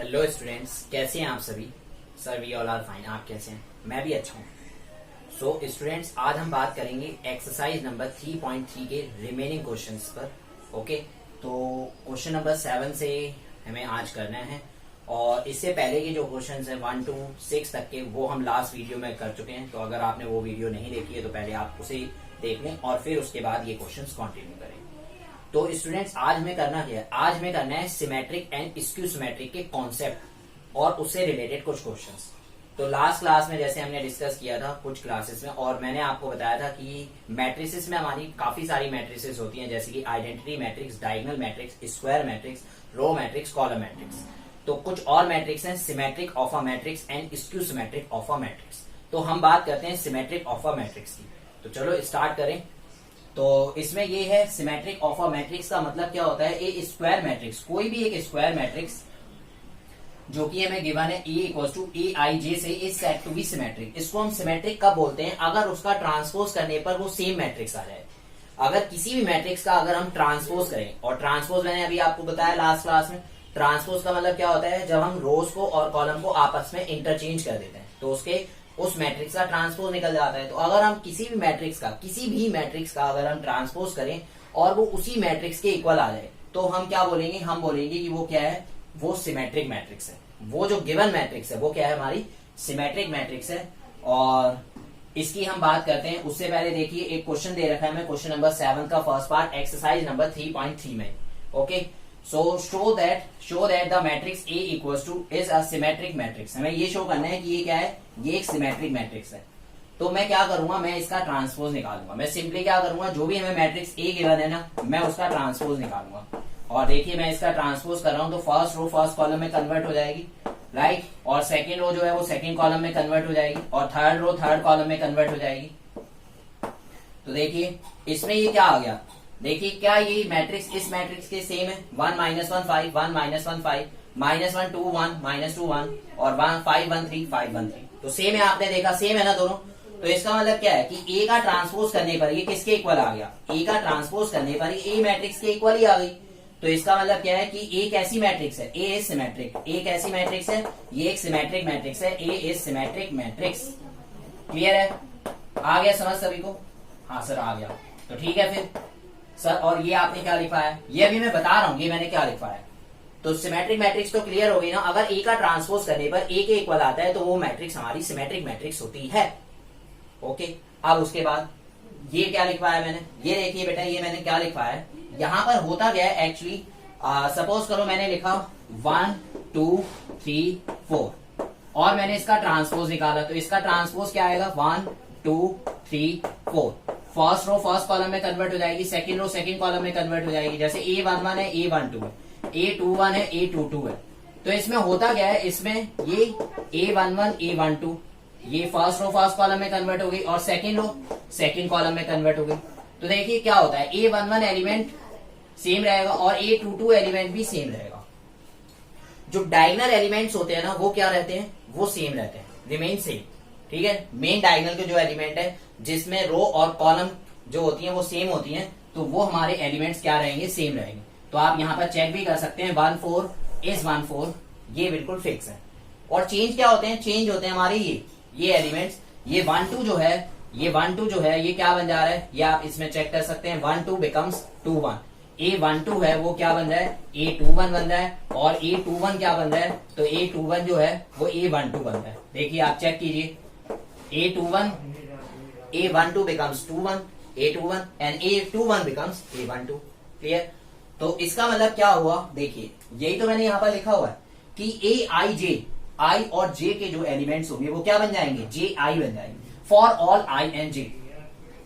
Hello students, कैसे हैं आप सभी। Sir we all are fine. आप कैसे हैं? मैं भी अच्छा हूँ। सो स्टूडेंट्स, आज हम बात करेंगे एक्सरसाइज नंबर 3.3 के रिमेनिंग क्वेश्चंस पर। ओके, तो क्वेश्चन नंबर 7 से हमें आज करना है और इससे पहले के जो क्वेश्चंस हैं 1 to 6 तक के वो हम लास्ट वीडियो में कर चुके हैं। तो अगर आपने वो वीडियो नहीं देखी है तो पहले आप उसे देख लें और फिर उसके बाद ये क्वेश्चंस कंटिन्यू करें। तो स्टूडेंट्स, आज हमें करना क्या है? आज हमें करना है सिमेट्रिक एंड स्क्यू सिमेट्रिक के कॉन्सेप्ट और उससे रिलेटेड कुछ क्वेश्चंस। तो लास्ट क्लास में जैसे हमने डिस्कस किया था कुछ क्लासेस में, और मैंने आपको बताया था कि मैट्रिसेस में हमारी काफी सारी मैट्रिसेस होती हैं, जैसे कि identity matrix, diagonal matrix, square matrix, row matrix, column matrix. तो कुछ और मैट्रिक्स हैं symmetric of a matrix and skew symmetric of a matrix. तो हम बात करते हैं सिमेट्रिक ऑफ अ मैट्रिक्स की। तो चलो स्टार्ट करें। तो इसमें ये है सिमेट्रिक ऑफ अ मैट्रिक्स का मतलब क्या होता है? ए स्क्वायर मैट्रिक्स, कोई भी एक स्क्वायर मैट्रिक्स जो कि हमें गिवन है ए equal to A I J से is said to be symmetric. इसको हम सिमेट्रिक कब बोलते हैं? अगर उसका ट्रांसपोज करने पर वो सेम मैट्रिक्स आ जाए। अगर किसी भी मैट्रिक्स का अगर हम ट्रांसपोज करें, और ट्रांसपोज मैंने अभी आपको बताया लास्ट क्लास में, ट्रांसपोज का मतलब क्या होता है? जब हम रोज को और कॉलम को आपस में इंटरचेंज कर देते हैं तो उसके उस मैट्रिक्स का ट्रांसपोज निकल जाता है। तो अगर हम किसी भी मैट्रिक्स का अगर हम ट्रांसपोज करें और वो उसी मैट्रिक्स के इक्वल आ जाए तो हम क्या बोलेंगे? हम बोलेंगे कि वो क्या है? वो सिमेट्रिक मैट्रिक्स है। वो जो गिवन मैट्रिक्स है वो क्या है? हमारी सिमेट्रिक मैट्रिक्स है। और इसकी हम बात करते हैं उससे पहले देखिए एक क्वेश्चन दे रखा है हमें, क्वेश्चन नंबर 7 का फर्स्ट पार्ट एक्सरसाइज नंबर 3.3 में। Okay, so show that the matrix A equals two is a symmetric matrix. हमें ये शो करना है कि ये क्या है? ये एक सिमेट्रिक मैट्रिक्स है। तो मैं क्या करूंगा? मैं इसका ट्रांसपोज निकालूंगा। मैं सिंपली क्या करूंगा? जो भी हमें मैट्रिक्स ए गिवन है ना, मैं उसका ट्रांसपोज निकालूंगा। और देखिए मैं इसका ट्रांसपोज कर रहा हूं तो फर्स्ट रो फर्स्ट कॉलम में कन्वर्ट हो जाएगी, राइट। और सेकेंड रो जो है वो सेकेंड कॉलम में कन्वर्ट हो जाएगी, और थर्ड रो थर्ड कॉलम में कन्वर्ट हो जाएगी। तो देखिए इसमें ये क्या आ गया? देखिए क्या ये मैट्रिक्स इस मैट्रिक्स के सेम है? 1 -1 5 1 -1 5 -1 2 1 -2 1 और 1 5 1 3 5 1 3। तो सेम है, आपने देखा सेम है ना दोनों। तो इसका मतलब क्या है कि ए का ट्रांसपोज करने पर ये किसके इक्वल आ गया? ए का ट्रांसपोज करने पर ए मैट्रिक्स के इक्वल ही आ गई। तो इसका मतलब क्या है कि ए कैसी मैट्रिक्स है? ए इज सिमेट्रिक। ए कैसी मैट्रिक्स है? ये एक सिमेट्रिक मैट्रिक्स है। ए इज सिमेट्रिक मैट्रिक्स। क्लियर है? आ गया समझ सभी को? हाँ सर आ गया। तो ठीक है फिर सर, और ये आपने क्या लिखा है? ये अभी मैं बता रहा हूं ये मैंने क्या लिखा है। तो सिमेट्रिक मैट्रिक्स तो क्लियर हो गई ना। अगर ए का ट्रांसपोज करने पर ए के इक्वल आता है तो वो मैट्रिक्स हमारी सिमेट्रिक मैट्रिक्स होती है। ओके, अब उसके बाद ये क्या लिखवाया मैंने? ये देखिए बेटा, ये मैंने क्या लिखा है यहाँ पर? होता गया है एक्चुअली, सपोज करो मैंने लिखा 1 2 3 4 और मैंने इसका ट्रांसपोज निकाला। तो इसका ट्रांसपोज क्या आएगा? 1 2 3 4। फर्स्ट रो फर्स्ट कॉलम में कन्वर्ट हो जाएगी, सेकंड रो सेकंड कॉलम में कन्वर्ट हो जाएगी। जैसे A11 है A12 है, A21 है A22 है। तो इसमें होता क्या है? इसमें ये A11 A12 ये फर्स्ट रो फर्स्ट कॉलम में कन्वर्ट हो गई और सेकंड रो सेकंड कॉलम में कन्वर्ट हो गई। तो देखिए क्या होता है? A11 एलिमेंट सेम रहेगा और A22 एलिमेंट भी सेम रहेगा। जो डायगोनल एलिमेंट्स होते हैं ना वो क्या रहते हैं? वो सेम रहते हैं, रिमेन सेम। ठीक है, मेन डायगोनल के जो एलिमेंट है जिसमें रो और कॉलम जो होती हैं वो सेम होती हैं, तो वो हमारे एलिमेंट्स क्या रहेंगे? सेम रहेंगे। तो आप यहाँ पर चेक भी कर सकते हैं 1 4 इज 1 4, ये बिल्कुल फिक्स है। और चेंज क्या होते हैं? चेंज होते हैं हमारे ये एलिमेंट्स। ये 1 2 जो है, ये 1 2 जो है ये क्या बन जा रहा है? ये आप इसमें चेक कर सकते हैं 1 2 बिकम्स 2 1। A12 है वो क्या बन रहा है? A21 बन रहा है। और A21 क्या बन रहा है? तो A21 जो है वो A12 बन रहा है। देखिए आप चेक कीजिए, A12 becomes 2 1, A21 and A21 becomes A12। Clear? तो इसका मतलब क्या हुआ? देखिए यही तो मैंने यहाँ पर लिखा हुआ है कि A I J, I और J के जो एलिमेंट्स होंगे वो क्या बन जाएंगे? J I बन जाएंगे। For all I and J,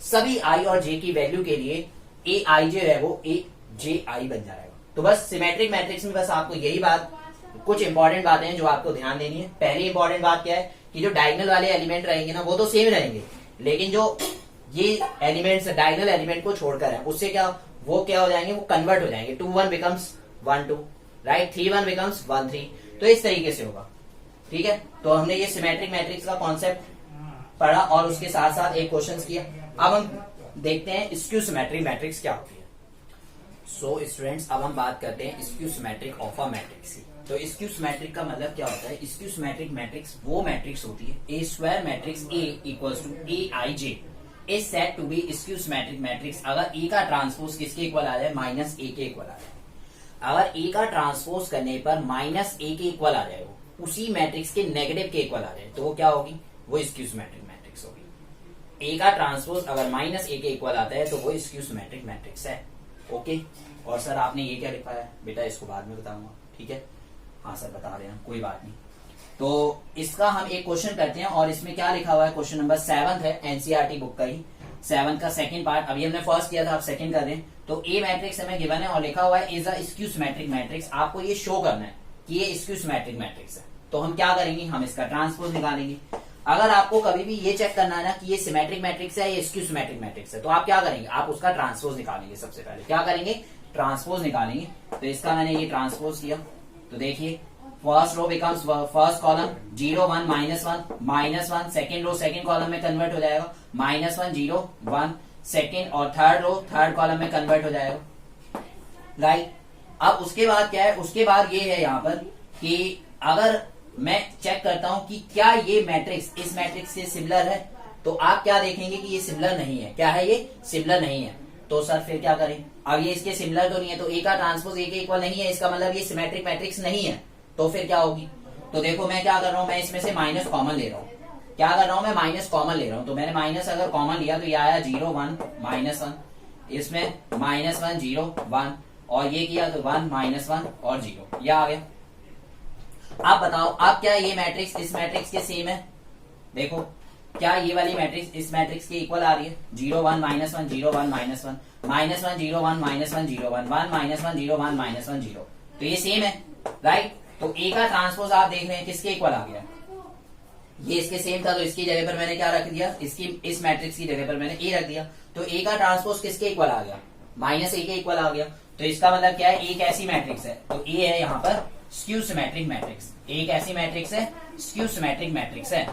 सभी I और J की वैल्यू के लिए A I J है वो A J I बन जाएगा। तो बस सिमेट्रिक मैट्रिक्स में बस आपको यही बात, कुछ इंपॉर्टेंट बातें हैं जो आपको ध्यान देनी है। पहली इंपॉर्टेंट बात क्या है कि जो डायगोनल वाले एलिमेंट रहेंगे ना वो तो सेम रहेंगे, लेकिन जो ये एलिमेंट्स डायगोनल एलिमेंट को छोड़कर है उससे क्या वो क्या हो जाएंगे? वो कन्वर्ट हो जाएंगे। 2 1 बिकम्स 1 2, राइट। 3 1 बिकम्स 1 3। तो इस तरीके से होगा। ठीक है, तो हमने ये सिमेट्रिक मैट्रिक्स का कॉन्सेप्ट पढ़ा और उसके साथ साथ एक क्वेश्चन किया। अब हम देखते हैं स्क्यू सिमेट्रिक मैट्रिक्स क्या होती है। सो स्टूडेंट्स, अब हम बात करते हैं skew symmetric of a matrix की। तो स्क्यू सिमेट्रिक का मतलब क्या होता है? स्क्यू सिमेट्रिक मैट्रिक्स वो मैट्रिक्स होती है, a square matrix A equals to A I J is said to be skew symmetric matrix अगर ए का ट्रांसपोज किसके इक्वल आ जाए? माइनस ए के इक्वल आ जाए। अगर ए का ट्रांसपोज करने पर माइनस ए के इक्वल आ जाए, वो उसी मैट्रिक्स के नेगेटिव के इक्वल आ जाए, तो वो क्या होगी? वो स्क्यू सिमेट्रिक मैट्रिक्स होगी। ए का ट्रांसपोज अगर माइनस ए के इक्वल आता है तो वो स्क्यू सिमेट्रिक मैट्रिक्स है। ओके, और सर आपने ये क्या लिखा है? बेटा इसको बाद में बताऊंगा, ठीक है? हाँ सर बता रहे हैं, कोई बात नहीं। तो इसका हम एक क्वेश्चन करते हैं और इसमें क्या लिखा हुआ है? क्वेश्चन नंबर 7 है एनसीईआरटी बुक का ही, 7 का सेकंड पार्ट। अभी हमने फर्स्ट किया था, आप सेकंड कर रहे हैं। तो ए मैट्रिक्स हमें गिवन है और लिखा हुआ है is a skew symmetric matrix. आपको ये शो करना है कि ये स्क्यू सिमेट्रिक मैट्रिक्स है। तो हम क्या करेंगे? हम इसका ट्रांसपोज निकालेंगे। अगर आपको कभी भी ये चेक करना है ना कि ये सिमेट्रिक मैट्रिक्स है, ये स्क्यू सिमेट्रिक मैट्रिक्स है, तो आप क्या करेंगे? आप उसका ट्रांसपोज निकालेंगे। सबसे पहले क्या करेंगे? ट्रांसपोज निकालेंगे। तो इसका मैंने ये ट्रांसपोज किया, तो देखिए first row becomes first column 0 1 -1 second row second column में कन्वर्ट हो जाएगा -1 0 1 सेकंड, और थर्ड रो थर्ड कॉलम में कन्वर्ट हो जाएगा, राइट। अब उसके बाद क्या है? उसके बाद ये है यहाँ पर कि अगर मैं चेक करता हूं कि क्या ये मैट्रिक्स इस मैट्रिक्स से सिमिलर है, तो आप क्या देखेंगे कि ये सिमिलर नहीं है। क्या है? ये सिमिलर नहीं है। तो सर फिर क्या करें? अब ये इसके सिमिलर तो नहीं है, तो ए का ट्रांसपोज ए के इक्वल नहीं है, इसका मतलब ये सिमेट्रिक मैट्रिक्स नहीं है। तो फिर क्या होगी? तो देखो मैं क्या कर रहा हूं, मैं इसमें से माइनस कॉमन ले रहा हूं। क्या कर रहा हूं? मैं माइनस कॉमन ले रहा हूं। तो मैंने माइनस अगर कॉमन लिया तो ये आया 0 1 -1, इसमें -1 0 1, और ये किया तो 1 -1 और 0, ये आ गया। आप बताओ, अब क्या ये मैट्रिक्स इस मैट्रिक्स के सेम है? देखो क्या ये वाली मैट्रिक्स इस मैट्रिक्स के इक्वल आ रही है? 0 1 -1 0 1 -1 -1 0 1 -1 0 1 1 -1 0 1 -1 0, तो ये सेम है, राइट। तो ए का ट्रांसपोज आप देख रहे हैं किसके इक्वल आ गया? ये इसके सेम था, तो इसकी जगह पर मैंने क्या रख दिया? इसकी इस मैट्रिक्स की जगह पर मैंने ए रख दिया। तो ए का ट्रांसपोज किसके इक्वल आ गया? माइनस ए के इक्वल आ गया। तो इसका मतलब क्या है? एक ऐसी मैट्रिक्स है, तो ए है यहाँ पर स्क्यू सिमेट्रिक मैट्रिक्स। एक ऐसी मैट्रिक्स है, स्क्यू सिमेट्रिक मैट्रिक्स है।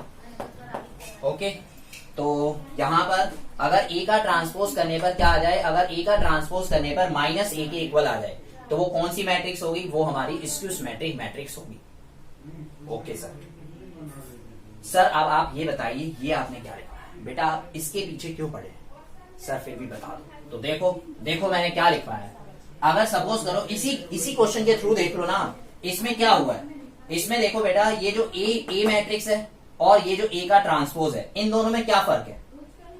ओके, तो यहाँ पर अगर ए का ट्रांसपोज करने पर क्या आ जाए? अगर ए का ट्रांसपोज करने पर माइनस ए के इक्वल आ जाए, तो वो कौन सी मैट्रिक्स होगी? वो हमारी स्क्यू सिमेट्रिक मैट्रिक्स होगी। Okay sir. सर अब आप ये बताइए, ये आपने क्या लिखा है? बेटा आप इसके पीछे क्यों पड़े? सर फिर भी बता दो। तो देखो मैंने क्या लिखा है। अगर सपोज करो इसी क्वेश्चन के थ्रू देख लो ना, इसमें क्या हुआ है? इसमें देखो बेटा, ये जो ए मैट्रिक्स है और ये जो ए का ट्रांसपोज है, इन दोनों में क्या फर्क है?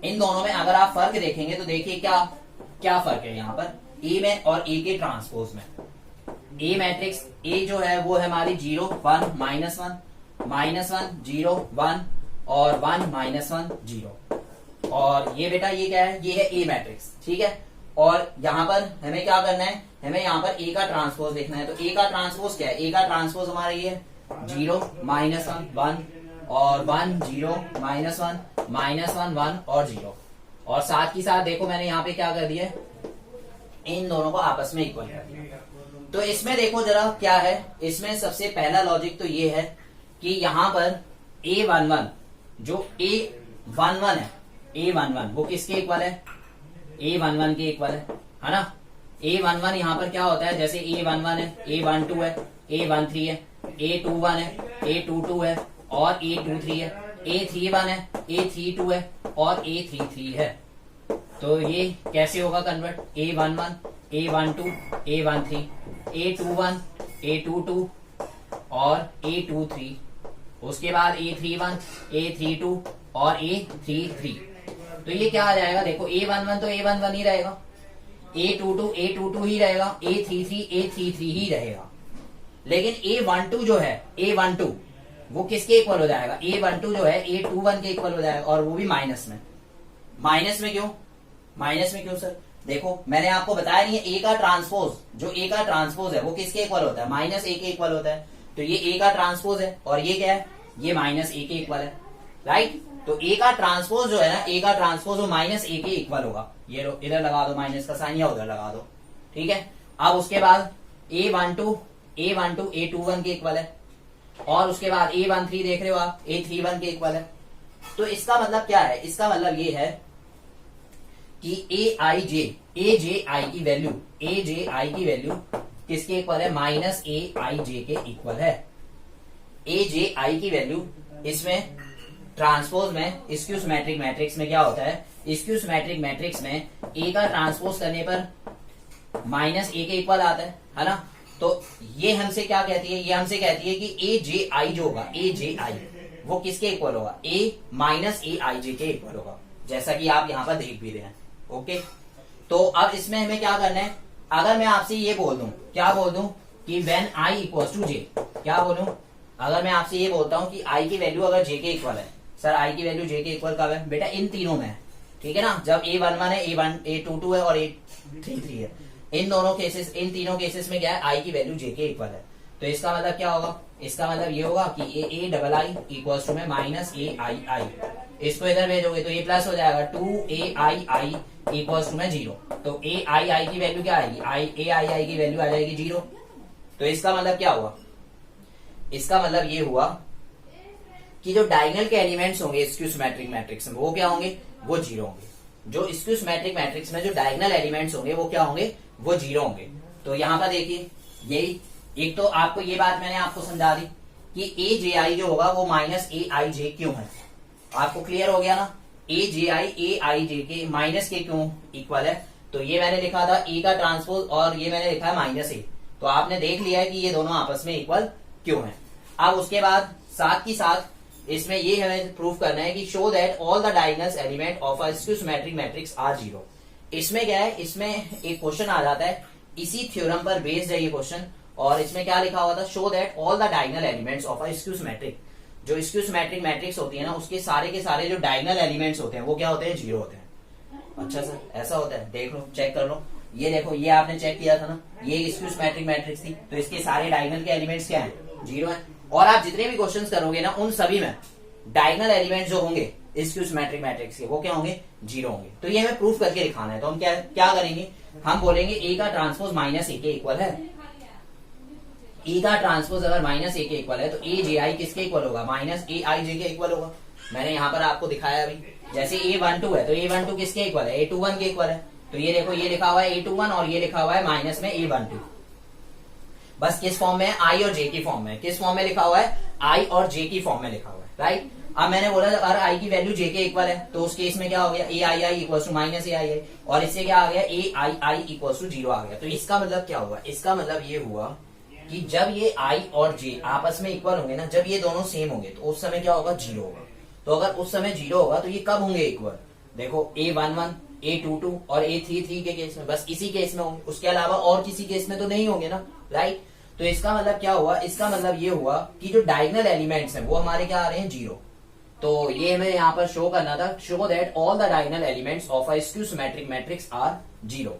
इन दोनों में अगर आप फर्क देखेंगे तो देखिए क्या फर्क है यहाँ पर ए में और ए के ट्रांसपोज में। ए मैट्रिक्स ए जो है वो है हमारी 0 1 -1 0 1 और 1 -1 0, और ये बेटा ये क्या है? ये है ए मैट्रिक्स, ठीक है। और यहाँ पर हमें क्या करना है? हमें यहाँ पर ए का ट्रांसपोज देखना है। तो ए का ट्रांसपोज क्या है? ए का ट्रांसपोज हमारा ये है 0 -1 1 और 1 0 -1 1 और 0, और साथ ही साथ देखो मैंने यहाँ पे क्या कर दिया? इन दोनों को आपस में इक्वल कर दिया। तो इसमें देखो जरा क्या है? इसमें सबसे पहला लॉजिक तो ये है कि यहाँ पर A11 जो A11 है, A11 वो किसके इक्वल है? A11 के इक्वल है ना। A11 यहाँ पर क्या होता है? जैसे A11 है, A12 है, A13 है, A21 है, A22 है और A23 है, A31 है, A32 है और A33 है। तो ये कैसे होगा convert? A11 A12 A13 A21 A22 और A23, उसके बाद A31 A32 और A33। तो ये क्या आ जाएगा? देखो A11 तो A11 ही रहेगा, A22 A22 ही रहेगा, A33 A33 ही रहेगा। लेकिन A12 जो है A12 वो किसके इक्वल हो जाएगा? A12 जो है A21 के इक्वल हो जाएगा, और वो भी माइनस में। माइनस में क्यों? माइनस में क्यों सर? देखो मैंने आपको बताया नहीं है, ए का ट्रांसपोज जो ए का ट्रांसपोज है वो किसके इक्वल होता है? माइनस ए के इक्वल होता है। तो ये ए का ट्रांसपोज है और ये क्या है? ये माइनस ए के इक्वल है, राइट। तो ए का ट्रांसपोज जो है ना, ए का ट्रांसपोज वो माइनस ए के इक्वल होगा। ये इधर लगा दो माइनस का साइन या उधर लगा दो, ठीक है। अब उसके बाद A12 A21 के इक्वल है, और उसके बाद A13 देख रहे हो आप, A31 के इक्वल है। तो इसका मतलब क्या है? इसका मतलब ये है कि AJ की वैल्यू किसके इक्वल है, माइनस ए आई जे के इक्वल है। ए जे आई की वैल्यू इसमें ट्रांसपोज में स्क्यू सिमेट्रिक मैट्रिक्स में क्या होता है, स्क्यू सिमेट्रिक मैट्रिक्स में ए का ट्रांसपोज करने पर माइनस ए के इक्वल आता है ना। तो ये हमसे क्या कहती है, ये हमसे कहती है कि ए जे आई जो होगा, ए जे आई वो किसके इक्वल होगा, ए माइनस ए आई जे के इक्वल होगा, जैसा कि आप यहाँ पर देख भी रहे हैं। ओके, तो अब इसमें हमें क्या करना है, अगर मैं आपसे ये बोल दूं, क्या बोल दूं कि व्हेन आई इक्वल टू जे, क्या बोलूं, अगर मैं आपसे ये बोलता हूं कि आई की वैल्यू अगर जे के इक्वल है, सर आई की वैल्यू जे के इक्वल कब है, बेटा इन तीनों में है, ठीक है ना, जब A11 है, A22 है और A33 है, इन दोनों केसेस, इन तीनों केसेस में क्या है, आई की वैल्यू जे के इक्वल है। तो इसका मतलब क्या होगा, इसका मतलब ये होगा कि A double I equal to में माइनस ए आई आई, इसको इधर भेजोगे तो ये प्लस हो जाएगा, 2ai इक्वल टू में 0। तो ए आई आई की वैल्यू क्या आएगी, ए आई आई की वैल्यू आ जाएगी 0। तो इसका मतलब क्या हुआ, इसका मतलब ये हुआ कि जो डायगोनल के एलिमेंट्स होंगे स्क्यू सिमेट्रिक मैट्रिक्स में वो क्या होंगे, वो 0 होंगे। जो स्क्यू सिमेट्रिक मैट्रिक्स में जो डायगोनल एलिमेंट्स होंगे वो क्या होंगे, वो 0 होंगे। तो यहाँ पर देखिए, यही एक तो आपको ये बात मैंने आपको समझा दी कि ए जे आई जो होगा वो माइनस ए आई जे क्यों है, आपको क्लियर हो गया ना, ए आई जे के माइनस के क्यों इक्वल है। तो ये मैंने लिखा था ए का ट्रांसपोज और ये मैंने लिखा है माइनस ए, तो आपने देख लिया है कि ये दोनों आपस में इक्वल क्यों है। अब उसके बाद साथ ही साथ इसमें ये हमें प्रूव करना है कि show that all the diagonal element of a skew symmetric matrix are 0। इसमें क्या है, इसमें एक क्वेश्चन आ जाता है, इसी थ्योरम पर बेस्ड है ये क्वेश्चन, और इसमें क्या लिखा हुआ था, show that all the diagonal elements of a skew symmetric, जो स्क्यू सिमेट्रिक मैट्रिक्स होती है ना उसके सारे के सारे जो डायगोनल एलिमेंट्स होते हैं वो क्या होते हैं, 0 होते हैं। अच्छा सर ऐसा होता है, देख लो, चेक कर लो, ये देखो, ये आपने चेक किया था ना, ये स्क्यू सिमेट्रिक मैट्रिक्स थी, तो इसके सारे डायगोनल के एलिमेंट्स क्या हैं, 0 है। और आप जितने भी क्वेश्चंस करोगे ना उन सभी में डायगोनल एलिमेंट्स जो होंगे स्क्यू सिमेट्रिक मैट्रिक्स के वो क्या होंगे, 0 होंगे। तो ये हमें प्रूफ करके दिखाना है, तो हम क्या करेंगे, हम बोलेंगे ए का ट्रांसपोज माइनस ए के इक्वल है। ए का ट्रांसपोज अगर माइनस ए के इक्वल है तो ए जे आई किसके इक्वल होगा, माइनस ए आई जे के इक्वल होगा। मैंने यहाँ पर आपको दिखाया अभी, जैसे A12 है तो A12 किसके इक्वल है, A21 के इक्वल है। तो ये देखो, ये लिखा हुआ है A21 और ये लिखा हुआ है माइनस में A12, बस किस फॉर्म में है, आई और जे की फॉर्म में। किस फॉर्म में लिखा हुआ है, आई और जे की फॉर्म में लिखा हुआ है, राइट। अब मैंने बोला अगर आई की वैल्यू जे के इक्वल है तो उस केस में क्या हो गया, ए I I equal to minus A I आई, और इससे क्या आ गया, ए आई आई इक्वल टू 0 आ गया। तो इसका मतलब क्या हुआ, इसका मतलब ये हुआ कि जब ये आई और जे आपस में इक्वल होंगे ना, जब ये दोनों सेम होंगे तो उस समय क्या होगा, 0 होगा। तो अगर उस समय 0 होगा तो ये कब होंगे इक्वल, देखो A11, A22 और A33 के केस में, बस इसी केस में होंगे, उसके अलावा और किसी केस में तो नहीं होंगे ना, राइट। तो इसका मतलब क्या हुआ, इसका मतलब ये हुआ कि जो डायगोनल एलिमेंट्स हैं वो हमारे क्या आ रहे हैं, 0। तो ये हमें यहाँ पर शो करना था, show that all the diagonal elements of a skew symmetric matrix are 0।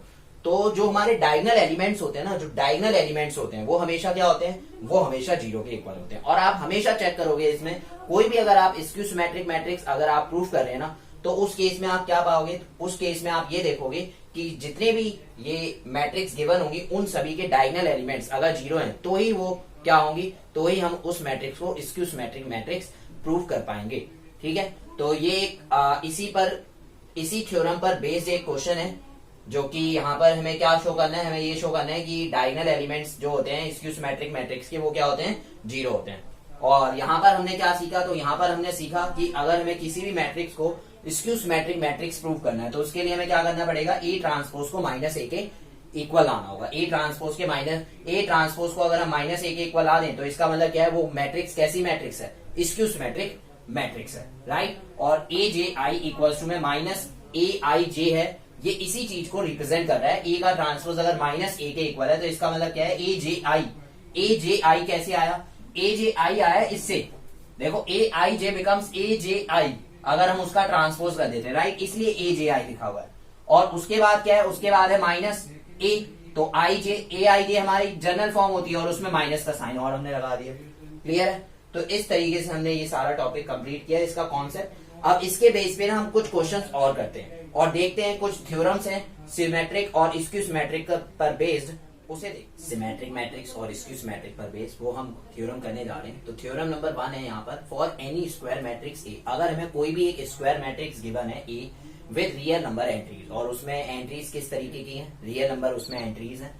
तो जो हमारे डायगोनल एलिमेंट्स होते हैं ना, जो डायगोनल एलिमेंट्स होते हैं वो हमेशा क्या होते हैं, वो हमेशा 0 के इक्वल होते हैं। और आप हमेशा चेक करोगे इसमें कोई भी अगर आप स्क्यू सिमेट्रिक मैट्रिक्स अगर आप प्रूफ कर रहे हैं ना, तो उस केस में आप क्या पाओगे, उस केस में आप ये देखोगे कि जितने भी ये मैट्रिक्स गिवन होंगी उन सभी के डायगोनल एलिमेंट्स अगर 0 हैं तो ही वो क्या होंगी, तो ही हम उस मैट्रिक्स को स्क्यू सिमेट्रिक मैट्रिक्स प्रूफ कर पाएंगे, ठीक है। तो ये इसी थ्योरम पर बेस्ड एक क्वेश्चन है, जो कि यहाँ पर हमें क्या शो करना है, हमें ये शो करना है कि डायगोनल एलिमेंट्स जो होते हैं स्क्यू सिमेट्रिक मैट्रिक्स के वो क्या होते हैं, 0 होते हैं। और यहाँ पर हमने क्या सीखा, तो यहाँ पर हमने सीखा कि अगर हमें किसी भी मैट्रिक्स को स्क्यू सिमेट्रिक मैट्रिक्स प्रूव करना है तो उसके लिए हमें क्या करना पड़ेगा, ए ट्रांसपोज को माइनस ए के इक्वल आना होगा। ए ट्रांसपोज को अगर हम माइनस ए के इक्वल आ दें तो इसका मतलब क्या है, वो मैट्रिक्स कैसी मैट्रिक्स है, स्क्यू सिमेट्रिक मैट्रिक्स है, राइट। और ए जे आई इक्वल टू में माइनस ए आई जे है, ये इसी चीज को रिप्रेजेंट कर रहा है। ए का ट्रांसपोज अगर माइनस ए के इक्वल है तो इसका मतलब क्या है, ए जे आई कैसे आया, ए जे आई आया इससे, देखो ए आई जे बिकम्स ए जे आई अगर हम उसका ट्रांसपोज कर देते हैं, राइट, इसलिए ए जे आई लिखा हुआ है। और उसके बाद क्या है, उसके बाद है माइनस ए, तो आई जे, ए आई जे हमारी जनरल फॉर्म होती है और उसमें माइनस का साइन और हमने लगा दिया, क्लियर है। तो इस तरीके से हमने ये सारा टॉपिक कंप्लीट किया, इसका कॉन्सेप्ट। अब इसके बेस पे ना हम कुछ क्वेश्चंस और करते हैं और देखते हैं कुछ थ्योरम्स हैं सिमेट्रिक और स्क्यू सिमेट्रिक पर बेस्ड, उसे सिमेट्रिक मैट्रिक्स और स्क्यू सिमेट्रिक पर बेस्ड वो हम थ्योरम करने जा रहे हैं। तो थ्योरम नंबर 1 है यहाँ पर, फॉर एनी स्क्वायर मैट्रिक्स ए, अगर हमें कोई भी एक स्क्वायर मैट्रिक्स गिवन है ए विद रियल नंबर एंट्रीज, और उसमें एंट्रीज किस तरीके की हैं, रियल नंबर उसमें एंट्रीज हैं।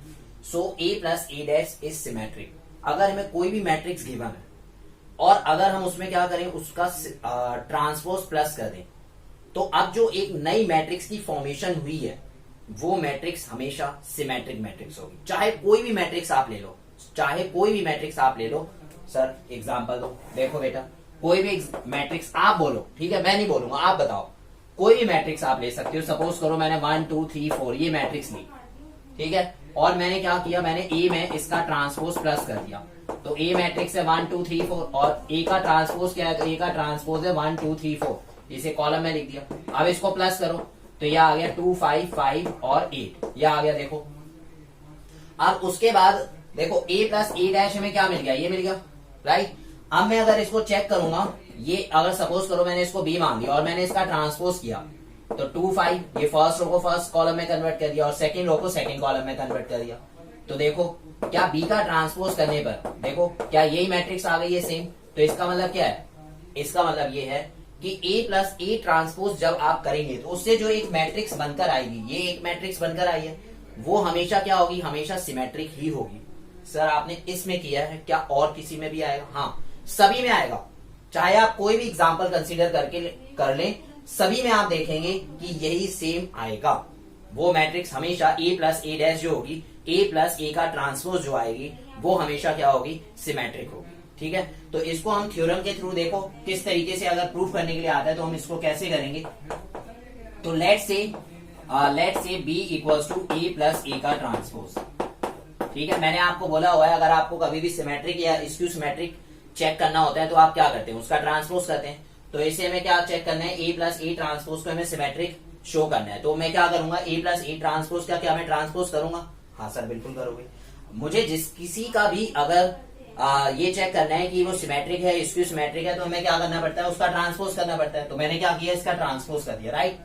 So A plus A dash is symmetric. अगर हमें कोई भी मैट्रिक्स गिवन है और अगर हम उसमें क्या करें, उसका ट्रांसपोज प्लस कर दें, तो अब जो एक नई मैट्रिक्स की फॉर्मेशन हुई है वो मैट्रिक्स हमेशा सिमेट्रिक मैट्रिक्स होगी। चाहे कोई भी मैट्रिक्स आप ले लो, चाहे कोई भी मैट्रिक्स आप ले लो। सर एग्जांपल दो। देखो बेटा, कोई भी मैट्रिक्स आप बोलो, ठीक है, मैं नहीं बोलूंगा, आप बताओ। कोई भी मैट्रिक्स आप ले सकते हो। सपोज करो मैंने 1 2 3 4 ये मैट्रिक्स ली, ठीक है, और मैंने क्या किया, मैंने ए में इसका ट्रांसपोज प्लस कर दिया। तो ए मैट्रिक्स है 1 2 3 4 और ए का ट्रांसपोज क्या है, तो ए का ट्रांसपोज है 1 2 3 4। इसे कॉलम में लिख दिया। अब इसको प्लस करो तो यह आ गया 2 5 5 और 8, यह आ गया। देखो अब उसके बाद देखो a प्लस ए डैश हमें क्या मिल गया, ये मिल गया, राइट। अब मैं अगर इसको चेक करूंगा, ये अगर सपोज करो मैंने इसको b मान लिया और मैंने इसका ट्रांसपोज किया, तो 2 5 ये फर्स्ट रो को फर्स्ट कॉलम में कन्वर्ट कर दिया और सेकंड रो को सेकंड कॉलम में कन्वर्ट कर दिया। तो देखो क्या b का ट्रांसपोज करने पर देखो क्या यही मैट्रिक्स आ गई है सेम। तो इसका मतलब क्या है, इसका मतलब ये है कि a प्लस ए ट्रांसपोज जब आप करेंगे तो उससे जो एक मैट्रिक्स बनकर आएगी, ये एक मैट्रिक्स बनकर आई है, वो हमेशा क्या होगी, हमेशा सिमेट्रिक ही होगी। सर आपने इसमें किया है, क्या और किसी में भी आएगा? हाँ, सभी में आएगा। चाहे आप कोई भी एग्जांपल कंसीडर करके कर लें, सभी में आप देखेंगे कि यही सेम आएगा। वो मैट्रिक्स हमेशा a प्लस ए डैश जो होगी, a प्लस ए का ट्रांसपोज जो आएगी, वो हमेशा क्या होगी, सिमेट्रिक होगी। ठीक है, तो इसको हम थ्योरम के थ्रू देखो किस तरीके से अगर प्रूफ करने के लिए आता है तो हम इसको कैसे करेंगे। तो let's say b equals to a plus A का ट्रांसपोज। ठीक है, मैंने आपको बोला हुआ है अगर आपको कभी भी सिमेट्रिक या स्क्यू सिमेट्रिक चेक करना होता है तो आप क्या करते हैं, उसका ट्रांसपोज करते हैं। तो इसे हमें क्या चेक करना है, a प्लस ए ट्रांसपोज को हमें सिमेट्रिक शो करना है। तो मैं क्या करूंगा, a प्लस ए ट्रांसपोज का क्या मैं ट्रांसपोज करूंगा? हाँ सर बिल्कुल करोगे। मुझे जिस किसी का भी अगर ये चेक करना है कि वो सिमेट्रिक है, स्क्यू सिमेट्रिक है, तो हमें क्या करना पड़ता है, उसका ट्रांसपोज करना पड़ता है। तो मैंने क्या किया, इसका ट्रांसपोज कर दिया, राइट,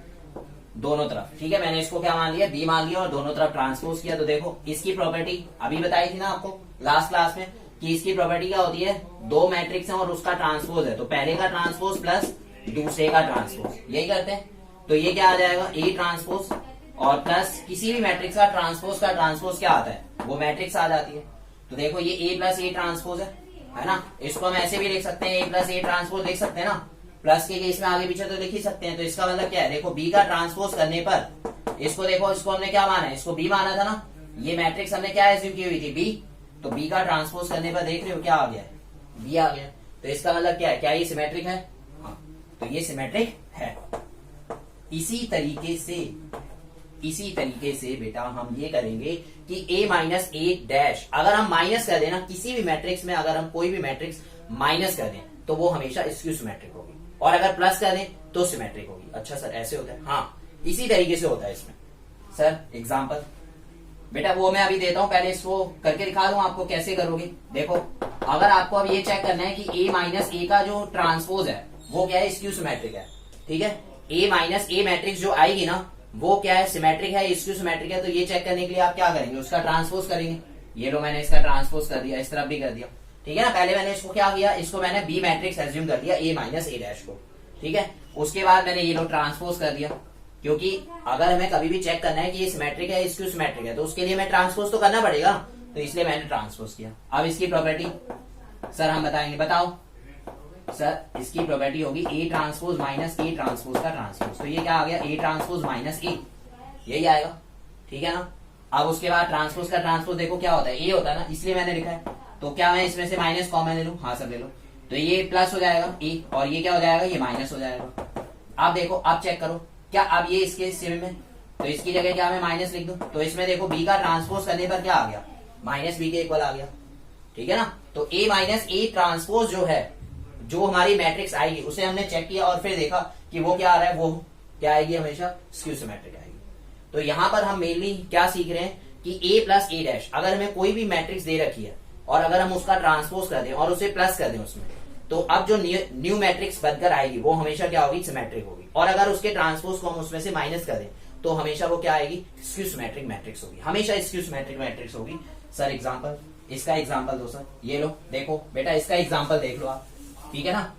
दोनों तरफ। ठीक है, मैंने इसको क्या मान लिया, बी मान लिया और दोनों तरफ ट्रांसपोज किया। तो देखो इसकी प्रॉपर्टी अभी बताई थी ना आपको लास्ट क्लास में कि इसकी प्रॉपर्टी क्या होती है, दो मैट्रिक्स है और उसका ट्रांसपोज है, तो पहले का ट्रांसपोज प्लस दूसरे का ट्रांसपोज, यही करते हैं। तो ये क्या आ जाएगा, ए ट्रांसपोज और प्लस किसी भी मैट्रिक्स का ट्रांसपोज क्या आता है, वो मैट्रिक्स आ जाती है। तो देखो ये a प्लस ए ट्रांसपोज है ना, इसको हम ऐसे भी लिख सकते हैं, a प्लस ए ट्रांसपोज लिख सकते हैं ना, प्लस के केस में आगे पीछे तो लिख ही सकते हैं। तो इसका मतलब क्या है, देखो b का ट्रांसपोज करने पर इसको देखो, इसको हमने क्या माना है, इसको b माना था ना, ये मैट्रिक्स हमने क्या एज्यूम की हुई थी, b। तो b का ट्रांसपोज करने पर देख रहे हो क्या आ गया है, b आ गया। तो इसका मतलब क्या है, क्या ये सिमेट्रिक है? हाँ, तो ये सिमेट्रिक है। इसी तरीके से बेटा हम ये करेंगे कि a माइनस ए डैश अगर हम माइनस कर देना किसी भी मैट्रिक्स में, अगर हम कोई भी मैट्रिक्स माइनस कर दें तो वो हमेशा स्क्यू सिमेट्रिक होगी, और अगर प्लस कर दें तो सिमेट्रिक होगी। अच्छा सर ऐसे होता है? हाँ, इसी तरीके से होता है इसमें। सर एग्जाम्पल बेटा वो मैं अभी देता हूं, पहले इसको करके दिखा दूं आपको कैसे करोगे। देखो अगर आपको अब ये चेक करना है कि a माइनस ए का जो ट्रांसपोज है वो क्या है, स्क्यू सिमेट्रिक है। ठीक है, a माइनस ए मैट्रिक्स जो आएगी ना वो क्या है, सिमेट्रिक है, स्क्यू सिमेट्रिक है। तो ये चेक करने के लिए आप क्या करेंगे, उसका ट्रांसपोज करेंगे। ये लो मैंने इसका ट्रांसपोज कर दिया, इस तरफ भी कर दिया। ठीक है ना, पहले मैंने इसको क्या किया, इसको मैंने बी मैट्रिक्स एज्यूम कर दिया, a माइनस ए डैश को। ठीक है, उसके बाद मैंने ये लो ट्रांसपोज कर दिया, क्योंकि अगर हमें कभी भी चेक करना है कि ये सिमेट्रिक है, स्क्यू सिमेट्रिक है, तो उसके लिए हमें ट्रांसपोज तो करना पड़ेगा, तो इसलिए मैंने ट्रांसपोज किया। अब इसकी प्रॉपर्टी सर हम बताएंगे, बताओ सर। इसकी प्रॉपर्टी होगी ए ट्रांसपोज माइनस ए ट्रांसपोज का ट्रांसपोज। तो ये क्या आ गया, ए ट्रांसपोज माइनस ए, यही आएगा। ठीक है ना, अब उसके बाद ट्रांसपोज का ट्रांसपोज देखो क्या होता है, ए होता है ना, इसलिए मैंने लिखा है। तो क्या मैं इसमें से माइनस कॉमन ले लूं? हाँ सर ले लो। तो ये प्लस हो जाएगा ए, और ये क्या हो जाएगा, ये माइनस हो जाएगा। आप देखो, आप चेक करो क्या अब ये इसके सेम में, तो इसकी जगह क्या मैं माइनस लिख दूं? तो इसमें देखो बी का ट्रांसपोज करने पर क्या आ गया, माइनस बी के इक्वल आ गया। ठीक है ना, तो ए माइनस ए ट्रांसपोज जो है, जो हमारी मैट्रिक्स आएगी उसे हमने चेक किया और फिर देखा कि वो क्या आ रहा है, वो क्या आएगी, हमेशा स्क्यू सिमेट्रिक आएगी। तो यहां पर हम मेनली क्या सीख रहे हैं कि a प्लस ए डैश अगर हमें कोई भी मैट्रिक्स दे रखी है और अगर हम उसका ट्रांसपोज कर दें और उसे प्लस कर दें उसमें, तो अब जो न्यू मैट्रिक्स बनकर आएगी वो हमेशा क्या होगी, सिमेट्रिक होगी। और अगर उसके ट्रांसपोज को हम उसमें से माइनस कर दें तो हमेशा वो क्या आएगी, स्क्यू सिमेट्रिक मैट्रिक्स होगी, हमेशा स्क्यू सिमेट्रिक मैट्रिक्स होगी। सर एग्जाम्पल, इसका एग्जाम्पल दो सर। ये लो देखो बेटा, इसका एग्जाम्पल देख लो आप। ठीक है ना,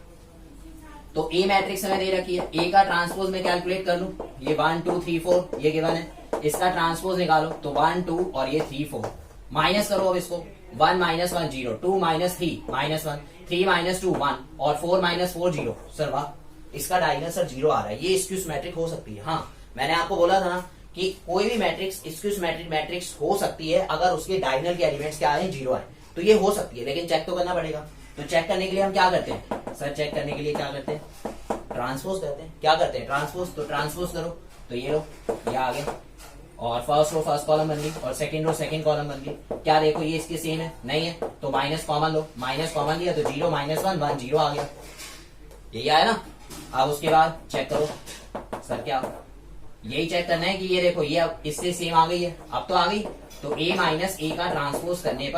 तो ए मैट्रिक्स हमें दे रखी है, ए का ट्रांसपोज में कैलकुलेट कर लूं, ये 1 2 3 4 ये गिवन है, इसका ट्रांसपोज निकालो तो 1 2 और ये 3 4। माइनस करो अब इसको, 1 माइनस 1 0, 2 माइनस 3 माइनस 1, 3 माइनस 2 1 और 4 माइनस 4 0। सर वाह, इसका डायगोनल सर 0 आ रहा है, ये स्क्यू सिमेट्रिक हो सकती है। हाँ, मैंने आपको बोला था ना कि कोई भी मैट्रिक्स स्क्यू सिमेट्रिक मैट्रिक्स हो सकती है अगर उसके डायगोनल के एलिमेंट्स क्या आए, 0 आए, तो ये हो सकती है, लेकिन चेक तो करना पड़ेगा। तो चेक करने के लिए हम क्या करते हैं सर, चेक करने के लिए क्या करते हैं, ट्रांसपोज करते हैं। क्या करते हैं, ट्रांसपोज। तो ट्रांसपोज करो, तो ये लो, ये आ गया, और फर्स्ट रो फर्स्ट कॉलम बन गई और सेकंड रो सेकंड कॉलम बन गई। क्या देखो ये इसके सेम है, नहीं है, तो माइनस कॉमन लो, माइनस कॉमन लिया तो 0 माइनस 1 1 0 आ गया, यही आया ना। अब उसके बाद चेक करो सर, क्या यही चेक करना है कि ये देखो ये अब इससे सेम आ गई है, अब तो आ गई। तो a माइनस ए का ट्रांसपोज करने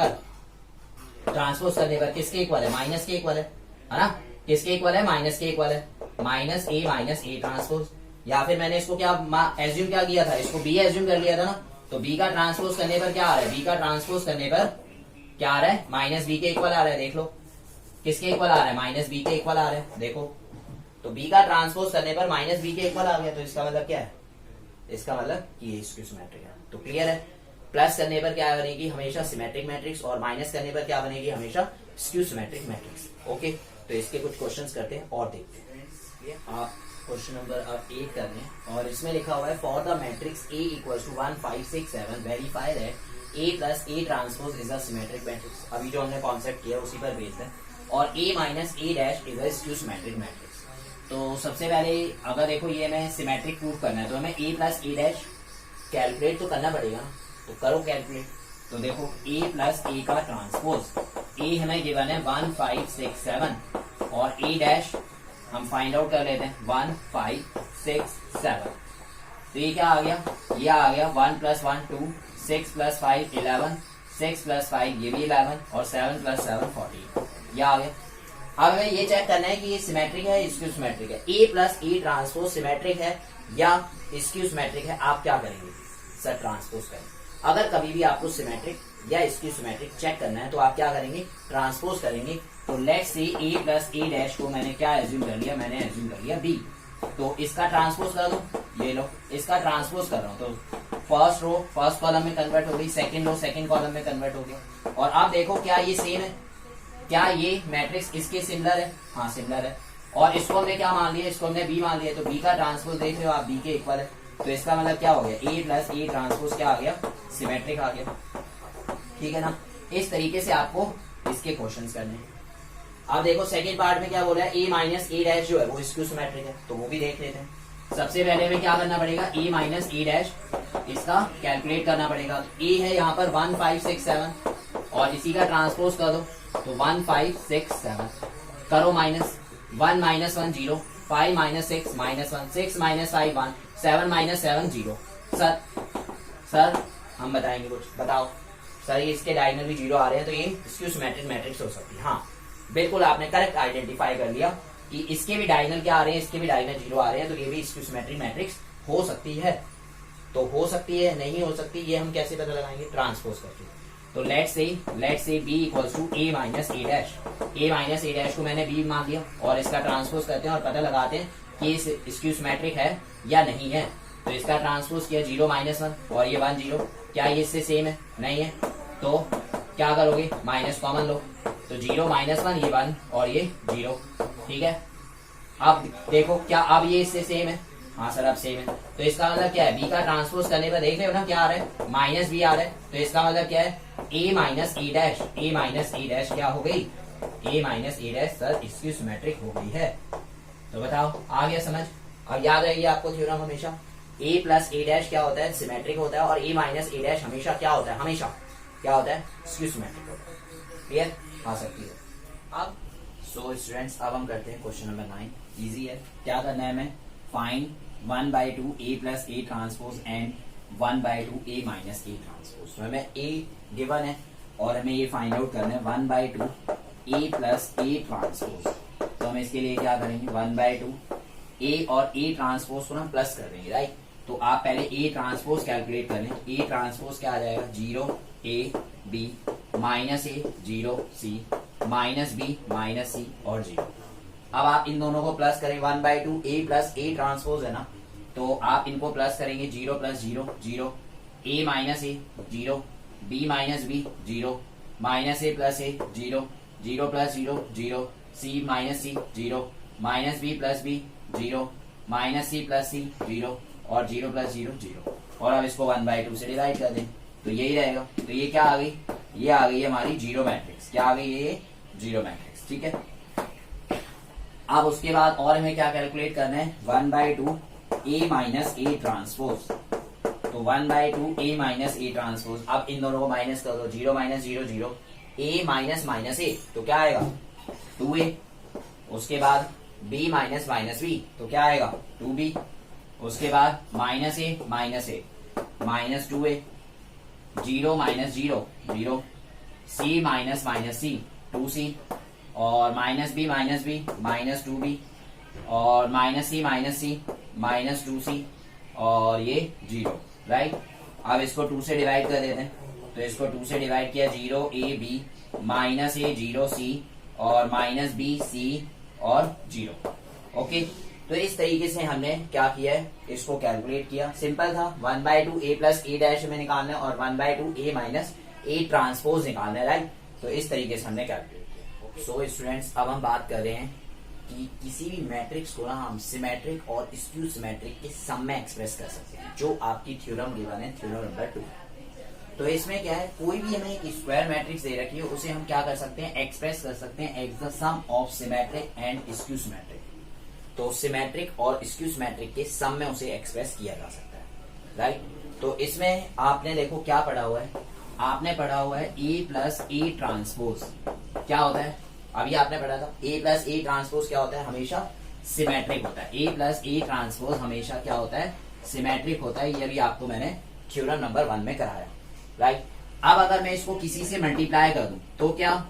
पर किसके इक्वल है, माइनस के इक्वल है ना, किसके इक्वल है, माइनस के इक्वल है, माइनस ए ट्रांसपोज। या फिर मैंने इसको क्या एज्यूम क्या किया था, इसको b एज्यूम कर लिया था ना, तो b का ट्रांसपोज करने पर क्या आ रहा है, b का ट्रांसपोज करने पर क्या आ रहा है, माइनस b के इक्वल आ रहा है। देख लो किसके इक्वल आ रहा है, माइनस b के इक्वल आ रहा है। देखो तो b का ट्रांसपोज करने पर माइनस b के इक्वल आ गया, तो इसका मतलब क्या है, इसका मतलब कि ये स्क्यू सिमेट्रिक है। तो क्लियर है, प्लस करने पर क्या बनेगी, हमेशा सिमेट्रिक मैट्रिक्स, और माइनस करने पर क्या बनेगी, हमेशा स्क्यू सिमेट्रिक मैट्रिक्स। ओके, तो इसके कुछ क्वेश्चंस करते हैं और देखते हैं। आप क्वेश्चन नंबर अब 8 कर लें, और इसमें लिखा हुआ है for the matrix A equals to 1 5 6 7 verify that A plus A transpose is a symmetric matrix. अभी जो हमने कॉन्सेप्ट किया उसी पर बेस्ड है, और A minus A dash is a skew symmetric matrix. तो सबसे पहले अगर देखो ये हमें सिमेट्रिक प्रूफ करना है तो हमें A plus A dash calculate तो करना पड़ेगा ना, तो करो कैलकुलेट। तो देखो A प्लस A का ट्रांसपोज, A हमें गिवन है 1 5 6 7 और A डैश हम फाइंड आउट कर लेते हैं 1 5 6 7। तो ये क्या आ गया, ये आ गया 1 प्लस 1 2, 6 प्लस 5 11, 6 प्लस 5 ये भी 11 और 7 प्लस 7 14, ये आ गया। अब हमें ये चेक करना है कि ये सिमेट्रिक है, स्क्यू सिमेट्रिक है। A plus A transpose symmetric है या स्क्यू सिमेट्रिक है, आप क्या करेंगे सर, ट्रांसपोज करेंगे। अगर कभी भी आपको सिमेट्रिक या स्क्यू सिमेट्रिक चेक करना है तो आप क्या करेंगे, ट्रांसपोज करेंगे। तो लेट्स से A प्लस A डैश को मैंने क्या एज्यूम कर लिया, मैंने एज्यूम कर लिया B, तो इसका ट्रांसपोज कर दो, ये लो इसका ट्रांसपोज कर रहा हूं, तो फर्स्ट रो फर्स्ट कॉलम में कन्वर्ट हो गई, सेकंड रो सेकंड कॉलम में कन्वर्ट हो गया। और आप देखो क्या ये सेम है, क्या ये मैट्रिक्स इसके सिमिलर है, हाँ सिमिलर है। और इसको हमने क्या मान लिया, इसको हमने B मान लिया, तो B का ट्रांसपोज देख रहे हो आप, B के इक्वल है, तो इसका मतलब क्या हो गया, A प्लस A ट्रांसपोज क्या आ गया, सिमेट्रिक आ गया। ठीक है ना, इस तरीके से आपको इसके क्वेश्चंस करने हैं। अब देखो सेकंड पार्ट में क्या बोल रहा है, A माइनस A डैश जो है वो स्क्यू सिमेट्रिक है, तो वो भी देख लेते हैं। सबसे पहले हमें क्या करना पड़ेगा, A माइनस A डैश इसका कैलकुलेट करना पड़ेगा। तो A है यहाँ पर 1 5 6 7 और इसी का ट्रांसपोज कर दो, तो 1 5 6 7 करो minus, 1 minus 1 0, 5 minus 6 minus 1, 6 minus 5 1, 7 minus 7 0। Sir हम बताएंगे कुछ, बताओ सर ये इसके डायगोनल भी 0 आ रहे हैं, तो ये स्क्यू सिमेट्रिक मैट्रिक्स हो सकती है। हाँ बिल्कुल, आपने करेक्ट आइडेंटिफाई कर लिया कि इसके भी डायगोनल क्या आ रहे हैं, इसके भी डायगोनल 0 आ रहे हैं, तो ये भी स्क्यू सिमेट्रिक मैट्रिक्स हो सकती है। तो हो सकती है, नहीं हो सकती, ये हम कैसे पता लगाएंगे, ट्रांसपोज करके। तो let's say B equals to A minus A dash, A minus A dash को मैंने B मान लिया, और इसका ट्रांसपोज करते हैं और पता लगाते हैं कि स्क्यू सिमेट्रिक है या नहीं है। तो इसका ट्रांसपोज किया 0 माइनस 1 और ये 1 0, क्या ये इससे सेम है, नहीं है, तो क्या करोगे, माइनस कॉमन लो, तो 0 माइनस 1 ये 1 और ये 0। ठीक है, अब देखो क्या अब ये इससे सेम है, हाँ सर अब सेम है, तो इसका मतलब क्या है, B का ट्रांसपोज करने पर देख रहे हो ना क्या आ रहा है, माइनस B आ रहा है, तो इसका मतलब क्या है, A minus A dash, A minus A dash क्या हो गई, A minus A dash sir skew symmetric हो गई है। तो बताओ आ गया समझ। अब याद रहिए आपको थ्योरम हमेशा A प्लस A डैश क्या होता है, सिमेट्रिक होता है, और A माइनस A डैश हमेशा क्या होता है, हमेशा क्या होता है, स्क्यू सिमेट्रिक होता है। क्लियर आ सकती है। अब सो स्टूडेंट्स अब हम करते हैं क्वेश्चन नंबर 9। इजी है, क्या करना है हमें, find 1/2 A plus A transpose and 1/2 A minus A transpose. तो हमें A गिवन है और हमें ये फाइंड आउट करना है 1/2 A प्लस A ट्रांसपोज। तो हम इसके लिए क्या करेंगे, 1/2 A और A ट्रांसपोज को ना प्लस कर देंगे, राइट। तो आप पहले A ट्रांसपोज कैलकुलेट कर लें, A ट्रांसपोज क्या आ जाएगा, 0 A B minus A 0 C minus B minus C और 0। अब आप इन दोनों को प्लस करें, 1/2 A प्लस A ट्रांसपोज है ना, तो आप इनको प्लस करेंगे, 0 plus 0 0, A minus A 0 B minus B zero, minus A plus A zero, zero plus zero zero, C minus C zero, minus B plus B zero, minus C plus C zero, और zero plus zero zero. और अब इसको 1/2 से divide कर दें तो यही रहेगा। तो ये क्या आ गई, ये आ गई हमारी जीरो मैट्रिक्स। क्या आ गई ये जीरो मैट्रिक्स, ठीक है। अब उसके बाद और हमें क्या कैलकुलेट करना है, 1/2 ए माइनस ए ट्रांसपोज। तो 1/2 ए माइनस ए ट्रांसपोज। अब इन दोनों को माइनस कर दो, जीरो माइनस जीरो जीरो, ए माइनस माइनस ए तो क्या आएगा 2a। उसके बाद b माइनस माइनस बी तो क्या आएगा 2b। उसके बाद minus A minus 2a, zero minus zero zero, c minus minus C 2c, और माइनस बी माइनस 2b, और माइनस सी माइनस 2c, और ये जीरो, राइट। अब इसको 2 से डिवाइड कर देते हैं तो इसको 2 से डिवाइड किया, zero A B minus A zero C, और माइनस बी सी और जीरो। ओके, तो इस तरीके से हमने क्या किया है, इसको कैलकुलेट किया। सिंपल था, 1/2 ए प्लस ए डैश में निकालना है और 1/2 ए माइनस ए ट्रांसपोज निकालना है, राइट। तो इस तरीके से हमने कैलकुलेट किया। सो स्टूडेंट्स, अब हम बात कर रहे हैं कि किसी भी मैट्रिक्स को ना हम सिमेट्रिक और स्क्यू सिमेट्रिक के सम में एक्सप्रेस कर सकते हैं, जो आपकी थ्योरम गिवन है, थ्योरम नंबर 2। तो इसमें क्या है, कोई भी हमें एक स्क्वायर मैट्रिक्स दे रखी है, उसे हम क्या कर सकते हैं, एक्सप्रेस कर सकते हैं as the sum of symmetric and skew symmetric. तो सिमेट्रिक और स्क्यू सिमेट्रिक के सम में उसे एक्सप्रेस किया जा सकता है, राइट। तो इसमें आपने देखो क्या पढ़ा हुआ है, आपने पढ़ा हुआ है ए प्लस ए ट्रांसपोज क्या होता है, अभी आपने पढ़ा था ए प्लस ए ट्रांसपोज क्या होता है, हमेशा सिमेट्रिक होता है। ए प्लस ए ट्रांसपोज हमेशा क्या होता है, सिमेट्रिक होता है। ये भी आपको मैंने थ्योरम नंबर 1 में कराया, राइट। अब अगर मैं इसको किसी से मल्टीप्लाई कर दूं तो क्या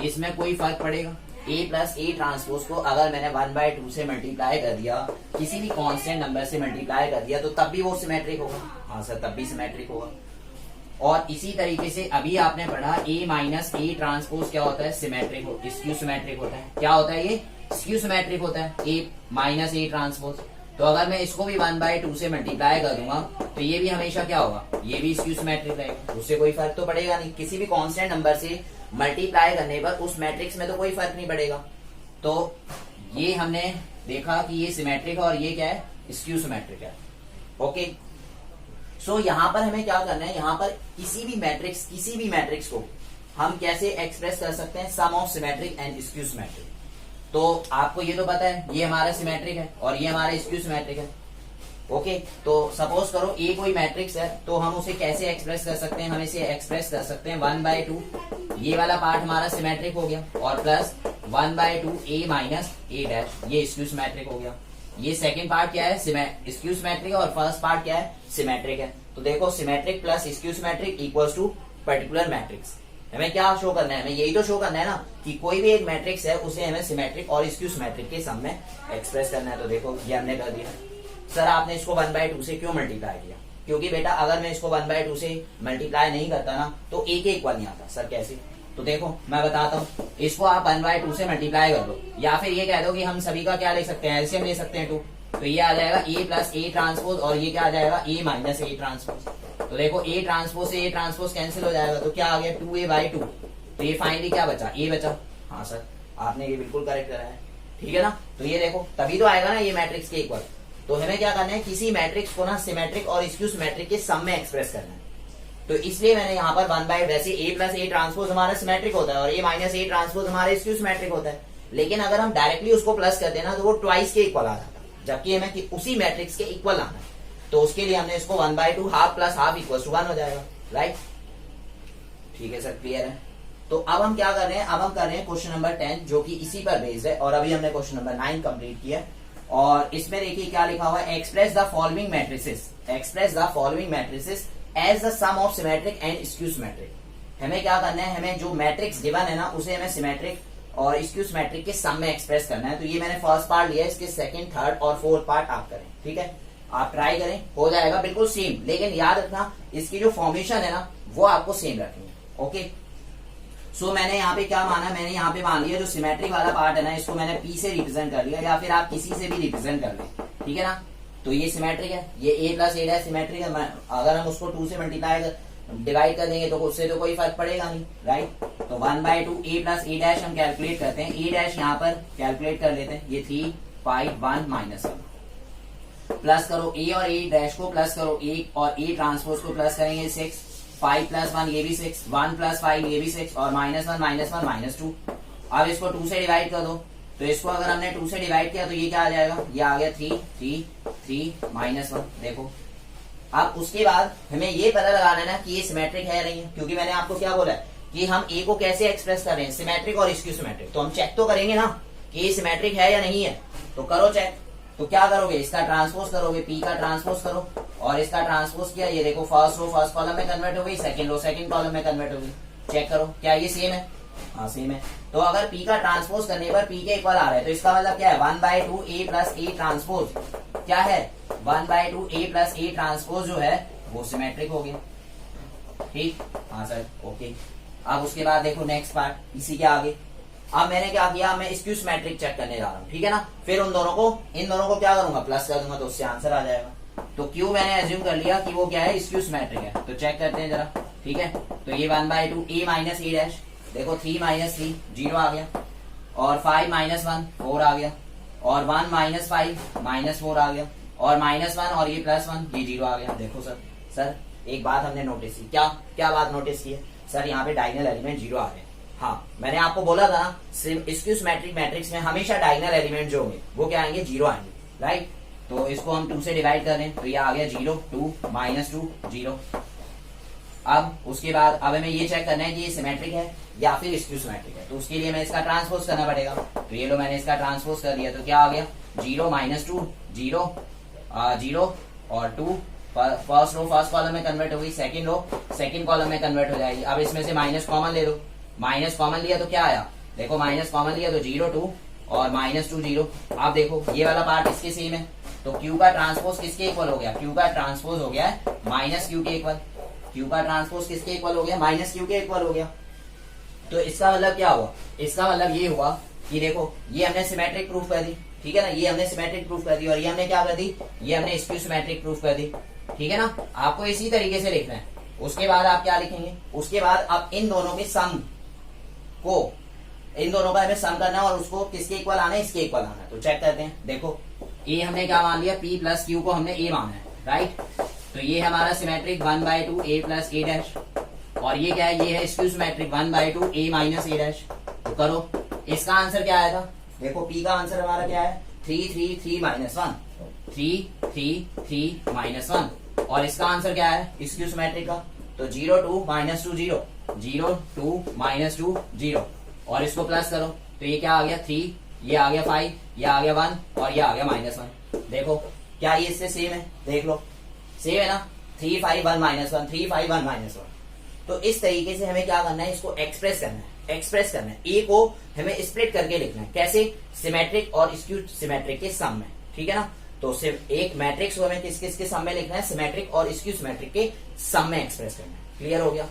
इसमें कोई फर्क पड़ेगा, ए प्लस ए ट्रांसपोज को अगर मैंने 1/2 से मल्टीप्लाई कर दिया, किसी भी कांस्टेंट नंबर से मल्टीप्लाई कर दिया, तो तब भी वो सिमेट्रिक होगा। हाँ सर, तब भी सिमेट्रिक होगा। और इसी तरीके से अभी आपने पढ़ा ए माइनस ए ट्रांसपोज क्या होता है, सिमेट्रिक हो, स्क्यू सिमेट्रिक होता है। क्या होता है ये, स्क्यू सिमेट्रिक होता है ए माइनस ए ट्रांसपोज। तो अगर मैं इसको भी 1/2 से मल्टीप्लाई कर दूंगा तो ये भी हमेशा क्या होगा, ये भी स्क्यू सिमेट्रिक रहेगा, उससे कोई फर्क तो पड़ेगा नहीं। किसी भी कांस्टेंट नंबर से मल्टीप्लाई करने पर उस मैट्रिक्स में तो कोई फर्क नहीं पड़ेगा। तो ये हमने देखा कि ये सिमेट्रिक है और ये क्या है, स्क्यू सिमेट्रिक है। ओके, सो यहाँ पर हमें क्या करना है, यहाँ पर किसी भी मैट्रिक्स को हम कैसे एक्सप्रेस कर सकते हैं, sum of symmetric and skew symmetric. तो आपको ये तो पता है, ये हमारा सिमेट्रिक है और ये हमारा स्क्यू सिमेट्रिक है। ओके, तो सपोज करो ए कोई मैट्रिक्स है, तो हम उसे कैसे एक्सप्रेस कर सकते हैं, हम इसे एक्सप्रेस कर सकते हैं 1/2, ये वाला पार्ट हमारा सिमेट्रिक हो गया, और plus 1/2 A minus A dash, ये स्क्यू सिमेट्रिक हो गया। ये सेकंड पार्ट क्या है, स्क्यू सिमेट्रिक, और फर्स्ट पार्ट क्या है, सिमेट्रिक है। तो देखो, symmetric plus skew symmetric equals to particular matrix. हमें क्या शो करना है, हमें यही तो शो करना है ना कि कोई भी एक मैट्रिक्स है उसे हमें सिमेट्रिक और स्क्यू सिमेट्रिक के सम में एक्सप्रेस करना है। तो देखो, ये हमने कर दिया। सर आपने इसको 1/2 से क्यों मल्टीप्लाई किया, क्योंकि बेटा अगर मैं इसको 1/2 से मल्टीप्लाई नहीं करता ना तो एक इक्वल नहीं आता। सर कैसे, तो देखो मैं बताता हूँ, इसको आप 1/2 से मल्टीप्लाई कर दो, या फिर ये कह दो कि हम सभी का क्या ले सकते हैं, एलसीएम ले सकते हैं 2, तो ये आ जाएगा ए प्लस ए ट्रांसपोज, और ये क्या आ जाएगा, ए माइनस ए ट्रांसपोज। तो देखो, ए ट्रांसपोज से ए ट्रांसपोज कैंसिल हो जाएगा, तो क्या आ गया 2a/2। तो ये फाइनली क्या बचा, ए बचा। हाँ सर, आपने ये बिल्कुल करेक्ट करा है, ठीक है ना। तो ये देखो, तभी तो आएगा ना ये मैट्रिक्स के इक्वल। तो हमें क्या करना है, किसी मैट्रिक्स को ना सिमेट्रिक और स्क्यू सिमेट्रिक के सम में एक्सप्रेस करना है। तो इसलिए मैंने यहाँ पर 1/2, वैसे ए प्लस ए ट्रांसपोज हमारा सिमेट्रिक होता है और ए माइनस ए ट्रांसपोज हमारा स्क्यू सिमेट्रिक होता है, लेकिन अगर हम डायरेक्टली उसको प्लस कर देना तो वो ट्वाइस के इक्वल आ जाता है, जबकि हमें उसी मैट्रिक्स के इक्वल आना है। तो उसके लिए हमने इसको 1/2 half plus half equal to 1 हो जाएगा, राइट। ठीक है सर, क्लियर है। तो अब हम क्या कर रहे हैं, अब हम कर रहे हैं क्वेश्चन नंबर 10, जो कि इसी पर बेस्ड है, और अभी हमने क्वेश्चन नंबर 9 कंप्लीट किया। और इसमें देखिए क्या लिखा हुआ है, express the following matrices as the sum of symmetric and skew symmetric. हमें क्या करना है, हमें जो मैट्रिक्स गिवन है ना उसे हमें सिमेट्रिक और स्क्यू सिमेट्रिक के सम में एक्सप्रेस करना है। तो ये मैंने फर्स्ट पार्ट लिया है, इसके सेकंड, थर्ड और फोर्थ पार्ट आप करें, ठीक है। आप ट्राई करें, हो जाएगा बिल्कुल सेम, लेकिन याद रखना इसकी जो फॉर्मेशन है ना वो आपको सेम रखनी है। ओके, सो मैंने यहाँ पे क्या माना, मैंने यहाँ पे मान लिया जो सिमेट्रिक वाला पार्ट है ना, इसको मैंने पी से रिप्रेजेंट कर लिया, या फिर आप किसी से भी रिप्रेजेंट कर लें, ठीक है ना। तो ये सिमेट्रिक है, ये ए प्लस ए डैश सिमेट्रिक है। अगर हम उसको 2 से मल्टीप्लाई डिवाइड कर देंगे तो उससे तो कोई फर्क पड़ेगा नहीं, राइट। तो 1/2 a प्लस a डैश हम कैलकुलेट करते हैं, a डैश यहाँ पर कैलकुलेट कर लेते हैं, ये 3 5 1 -1 प्लस करो a और a डैश को प्लस करो, a और a ट्रांसपोज को प्लस करेंगे 6 5 + 1 ये भी 6 1 + 5 ये भी 6 और -1 -2। अब इसको 2 से डिवाइड कर दो, तो इसको अगर हमने 2 से डिवाइड किया तो ये क्या आ जाएगा, ये आ गया 3 3 3 -1। देखो अब उसके बाद हमें ये पता लगाना है ना कि ये सिमेट्रिक है या नहीं है, क्योंकि मैंने आपको क्या बोला है कि हम a को कैसे एक्सप्रेस कर रहे हैं, सिमेट्रिक और स्क्यू सिमेट्रिक। तो हम चेक तो करेंगे ना कि ये सिमेट्रिक है या नहीं है, तो करो चेक। तो क्या करोगे, इसका ट्रांसपोज करोगे, p का ट्रांसपोज करो और इसका ट्रांसपोज किया, ये देखो फर्स्ट रो फर्स्ट कॉलम में कन्वर्ट हो गई, सेकंड रो सेकंड कॉलम में कन्वर्ट हो गई। चेक करो क्या ये सेम है, हाँ सेम है। तो अगर p का ट्रांसपोज करने पर p के इक्वल आ रहा है तो इसका मतलब क्या है, 1/2 a प्लस a ट्रांसपोज क्या है, 1/2 a प्लस a ट्रांसपोज जो है वो सिमेट्रिक हो गया, ठीक। हाँ सर ओके। अब उसके बाद देखो नेक्स्ट पार्ट इसी के आगे, अब मैंने क्या किया, मैं स्क्यू सिमेट्रिक चेक करने जा रहा हूँ, ठीक है ना। फिर इन दोनों को क्या करूंगा, प्लस कर दूंगा तो उससे आंसर आ जाएगा। तो क्यू मैंने एज्यूम कर लिया कि वो क्या है, स्क्यू सिमेट्रिक है। तो चेक करते हैं जरा, ठीक है। तो ये 1/2 a माइनस a डैश, देखो 3 - 3 0 आ गया, और 5 - 1 4 आ गया, और 1 - 5 -4 आ गया, और -1 और ये +1 ये 0 आ गया। देखो सर एक बात हमने नोटिस की, क्या बात नोटिस की है सर, यहाँ पे डायगोनल एलिमेंट 0 आ रहे हैं। हाँ मैंने आपको बोला था ना स्क्यू सिमेट्रिक मैट्रिक्स में हमेशा डायगोनल एलिमेंट जो होंगे वो क्या आएंगे, 0 आएंगे, राइट। तो इसको हम 2 से डिवाइड कर दें तो ये आ गया 0 2 -2 0। अब उसके बाद अब हमें ये चेक करना है कि ये सिमेट्रिक है या फिर स्क्यू सिमेट्रिक है, तो उसके लिए मैं इसका ट्रांसपोज करना पड़ेगा। तो ये लो मैंने इसका ट्रांसपोज कर दिया, तो क्या आ गया 0 -2 0 0 और 2, फर्स्ट रो फर्स्ट कॉलम में कन्वर्ट हो गई, सेकंड रो सेकंड कॉलम में कन्वर्ट हो जाएगी। अब इसमें से माइनस कॉमन ले लो, माइनस कॉमन लिया तो क्या आया, देखो माइनस कॉमन लिया तो 0 2 और -2 0। अब देखो ये वाला पार्ट इसके सेम है, तो Q का ट्रांसपोज किसके इक्वल हो गया, Q का ट्रांसपोज हो गया है -Q के इक्वल। Q का ट्रांसपोज किसके इक्वल हो गया, -Q के इक्वल हो गया। तो इसका मतलब क्या हुआ, इसका मतलब ये हुआ कि देखो ये हमने सिमेट्रिक प्रूफ कर दी, ठीक है ना, ये हमने सिमेट्रिक प्रूफ कर दी, और ये हमने क्या कर दी, ये हमने स्क्यू सिमेट्रिक प्रूफ कर दी, ठीक है ना। आपको इसी तरीके से लिखना है। उसके बाद आप क्या लिखेंगे, उसके बाद आप इन दोनों के सम को, इन दोनों का हमें सम करना है और उसको किसके इक्वल आना है, इसके इक्वल आना है। तो चेक करते हैं, देखो ए हमने क्या मान लिया, p + q को हमने a माना है, राइट। तो ये हमारा सिमेट्रिक 1/2 a + a डैश, और ये क्या है, ये है skew symmetric 1/2 a - a dash. तो करो इसका आंसर क्या आएगा, देखो p का आंसर हमारा क्या है 3 3 3 -1 3 3 3 -1, और इसका आंसर क्या है स्क्यू सिमेट्रिक का, तो 0 2 -2 0 0 2 -2 0, और इसको प्लस करो तो ये क्या आ गया 3, ये आ गया 5, ये आ गया 1 और ये आ गया -1। देखो क्या ये इससे सेम है, देख लो सेम है ना, 3 5 1 -1 3 5 1 -1। तो इस तरीके से हमें क्या करना है, इसको एक्सप्रेस करना है, ए को हमें स्प्लिट करके लिखना है, कैसे, सिमेट्रिक और स्क्यू सिमेट्रिक के सम में, ठीक है ना। तो सिर्फ एक मैट्रिक्स को हमें किस किस के सम में लिखना है, सिमेट्रिक और स्क्यू सिमेट्रिक के सम में एक्सप्रेस करना है। क्लियर हो गया,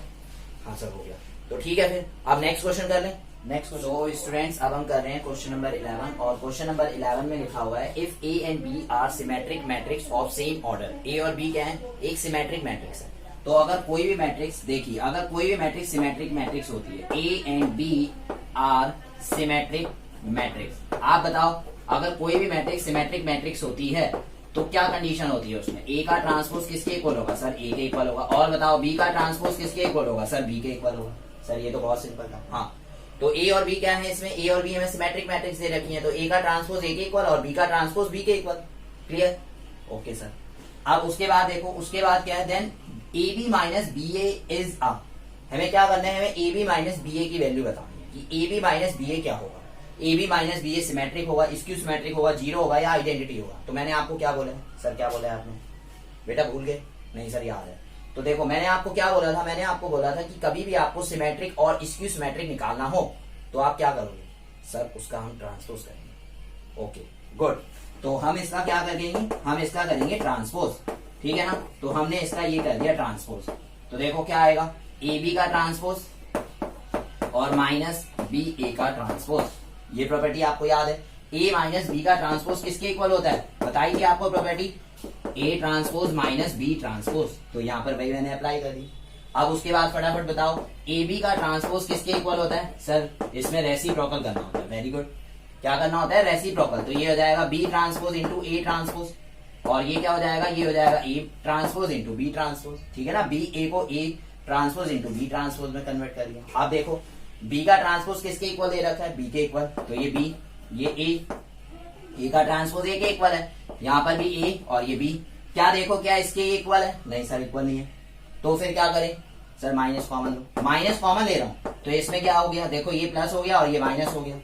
हाँ सर हो गया। तो ठीक है फिर अब नेक्स्ट क्वेश्चन कर लें। नेक्स्ट तो स्टूडेंट्स अब हम कर रहे हैं क्वेश्चन नंबर 11, और क्वेश्चन नंबर 11 में लिखा हुआ है if A and B are symmetric matrix of same order. A और बी क्या है, एक सिमेट्रिक मैट्रिक्स है। तो अगर कोई भी मैट्रिक्स, देखिए अगर कोई भी मैट्रिक्स सिमेट्रिक मैट्रिक्स होती है, A and B are symmetric matrix, आप बताओ अगर कोई भी मैट्रिक्स सिमेट्रिक मैट्रिक्स होती है तो क्या कंडीशन होती है उसमें, ए का ट्रांसपोज किसके इक्वल होगा, सर ए के इक्वल होगा, और बताओ बी का ट्रांसपोज किसके इक्वल होगा, सर बी के इक्वल होगा। सर ये तो बहुत सिंपल था। हाँ तो ए और बी क्या है, इसमें ए और बी हमें सिमेट्रिक मैट्रिक्स दे रखी है, तो ए का ट्रांसपोज ए के इक्वल और बी का ट्रांसपोज बी के इक्वल। Clear, okay sir. अब उसके बाद देखो, उसके बाद क्या है, then A B minus B A is a, हमें क्या करना है, हमें A B minus B A की वैल्यू बतानी है कि A B minus B A क्या होगा। A B minus B A symmetric होगा, स्क्यू सिमेट्रिक होगा, जीरो होगा या आइडेंटिटी होगा। तो मैंने आपको क्या बोला है, सर क्या बोला है आपने, बेटा भूल गए, नहीं सर याद है। तो देखो मैंने आपको क्या बोला था, मैंने आपको बोला था कि कभी भी आपको सिमेट्रिक और स्क्यू सिमेट्रिक निकालना हो तो आप क्या करोगे, सर उसका हम ट्रांसपोज करेंगे। ओके गुड, तो हम इसका क्या करेंगे, हम इसका करेंगे ट्रांसपोज, ठीक है ना। तो हमने इसका ये कर दिया ट्रांसपोज, तो देखो क्या आएगा, ए बी का ट्रांसपोज और माइनस बी ए का ट्रांसपोज। ये प्रॉपर्टी आपको याद है, ए माइनस बी का ट्रांसपोज किसके इक्वल होता है, बताइए आपको property, A transpose minus B transpose. तो यहाँ पर वही मैंने अप्लाई कर दी। अब उसके बाद फटाफट बताओ ए बी का ट्रांसपोज किसके इक्वल होता है? सर इसमें रेसिप्रोकल करना होता है। वेरी गुड, क्या करना होता है? रेसिप्रोकल। तो ये हो जाएगा B transpose into A transpose, और ये क्या हो जाएगा? ये हो जाएगा A transpose into B transpose. ठीक है ना, बी ए को A transpose into B transpose में कन्वर्ट कर लिया। अब देखो बी का ट्रांसपोज किसके इक्वल दे रखा है? बी के इक्वल। तो ये बी, ये ए का ट्रांसपोज ए के इक्वल है, यहाँ पर भी ए और ये बी। क्या देखो क्या इसके इक्वल है? नहीं सर इक्वल नहीं है। तो फिर क्या करें? सर माइनस कॉमन लो। माइनस कॉमन ले रहा हूं तो इसमें क्या हो गया? देखो ये प्लस हो गया और ये माइनस हो गया,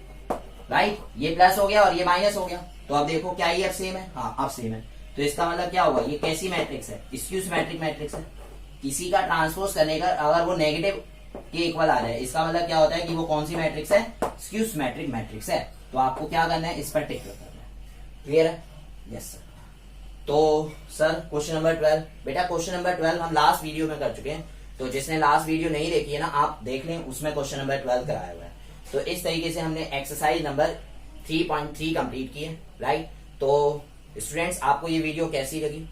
राइट? ये प्लस हो गया और ये माइनस हो गया। तो अब देखो क्या ये अब सेम है? हाँ अब सेम है। तो इसका मतलब क्या होगा? ये कैसी मैट्रिक्स है? स्क्यू सिमेट्रिक मैट्रिक्स है। किसी का ट्रांसपोज करने का अगर वो नेगेटिव के इक्वल आ जाए, इसका मतलब क्या होता है कि वो कौन सी मैट्रिक्स है? स्क्यू सिमेट्रिक मैट्रिक्स है। तो आपको क्या करना है? इस पर टिक करना है। क्लियर है? Yes sir. तो सर क्वेश्चन नंबर 12, बेटा क्वेश्चन नंबर 12 हम लास्ट वीडियो में कर चुके हैं, तो जिसने लास्ट वीडियो नहीं देखी है ना, आप देख लें, उसमें क्वेश्चन नंबर 12 कराया हुआ है। तो इस तरीके से हमने एक्सरसाइज नंबर 3.3 कंप्लीट की है, राइट? तो स्टूडेंट्स आपको ये वीडियो कैसी लगी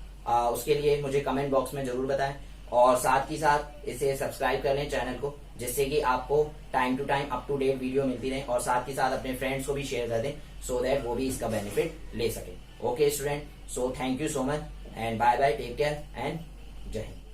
उसके लिए मुझे कमेंट बॉक्स में जरूर बताएं, और साथ ही साथ इसे सब्सक्राइब कर लें चैनल को, जिससे कि आपको time to time up to date video मिलती रहे, और साथ ही साथ अपने फ्रेंड्स को भी शेयर कर दें, सो दैट वो भी इसका बेनिफिट ले सके। Okay student, so thank you so much and bye bye, take care and जय हिंद।